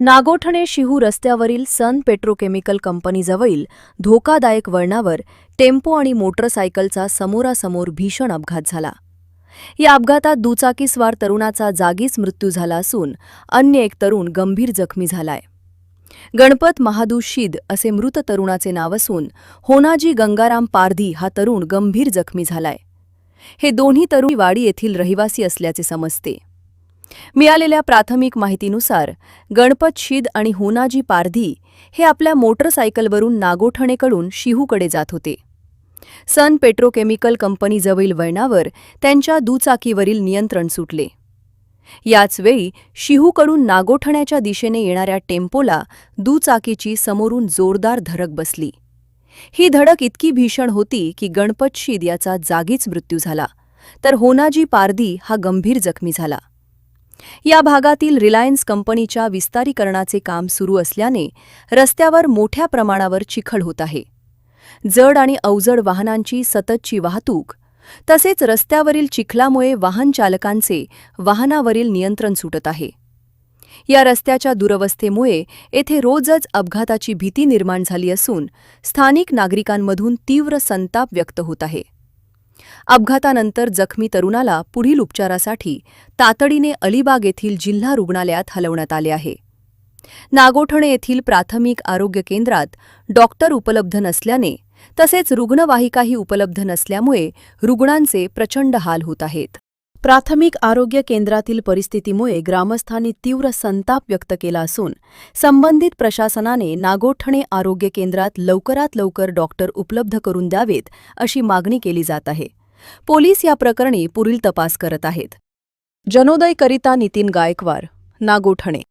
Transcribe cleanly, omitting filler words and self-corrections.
नागोठणे शिहू रस्त्यावरील सन पेट्रोकेमिकल कंपनीजवळील धोकादायक वळणावर टेम्पो आणि मोटरसायकलचा समोरासमोर भीषण अपघात झाला. या अपघातात दुचाकीस्वार तरुणाचा जागीच मृत्यू झाला असून अन्य एक तरुण गंभीर जखमी झालाय. गणपत महादू शीद असे मृत तरुणाचे नाव असून होनाजी गंगाराम पारधी हा तरुण गंभीर जखमी झालाय. हे दोन्ही तरुण वाडी येथील रहिवासी असल्याचे समजते. मिळालेल्या प्राथमिक माहितीनुसार गणपत शीद आणि होनाजी पारधी हे आपल्या मोटरसायकलवरून नागोठणेकडून शिहूकडे जात होते. सन पेट्रोकेमिकल कंपनीजवळील वळणावर त्यांच्या दुचाकीवरील नियंत्रण सुटले. याच वेळी शिहूकडून नागोठण्याच्या दिशेने येणाऱ्या टेम्पोला दुचाकीची समोरून जोरदार धडक बसली. ही धडक इतकी भीषण होती की गणपत शीद याचा जागीच मृत्यू झाला, तर होनाजी पारधी हा गंभीर जखमी झाला. या भागातील रिलायन्स कंपनीच्या विस्तारीकरणाचे काम सुरू असल्याने रस्त्यावर मोठ्या प्रमाणावर चिखल होत आहे. जड आणि अवजड वाहनांची सततची वाहतूक तसेच रस्त्यावरील चिखलामुळे वाहन चालकांचे वाहनावरील नियंत्रण सुटत आहे. या रस्त्याच्या दुरवस्थेमुळे येथे रोजच अपघाताची भीती निर्माण झाली असून स्थानिक नागरिकांमधून तीव्र संताप व्यक्त होत आहे. अपघातानंतर जखमी तरुणाला पुढील उपचारासाठी तातडीने अलिबाग येथील जिल्हा रुग्णालयात हलवण्यात आले आहे. नागोठणे येथील प्राथमिक आरोग्य केंद्रात डॉक्टर उपलब्ध नसल्याने तसेच रुग्णवाहिकाही उपलब्ध नसल्यामुळे रुग्णांचे प्रचंड हाल होत आहेत. प्राथमिक आरोग्य केंद्रातील परिस्थितीमुळे ग्रामस्थांनी तीव्र संताप व्यक्त केला असून संबंधित प्रशासनाने नागोठणे आरोग्य केंद्रात लवकरात लवकर डॉक्टर उपलब्ध करून द्यावेत अशी मागणी केली जात आहे. पोलीस या प्रकरणी पुढील तपास करत आहेत. जनोदयकरिता नितीन गायकवाड, नागोठणे.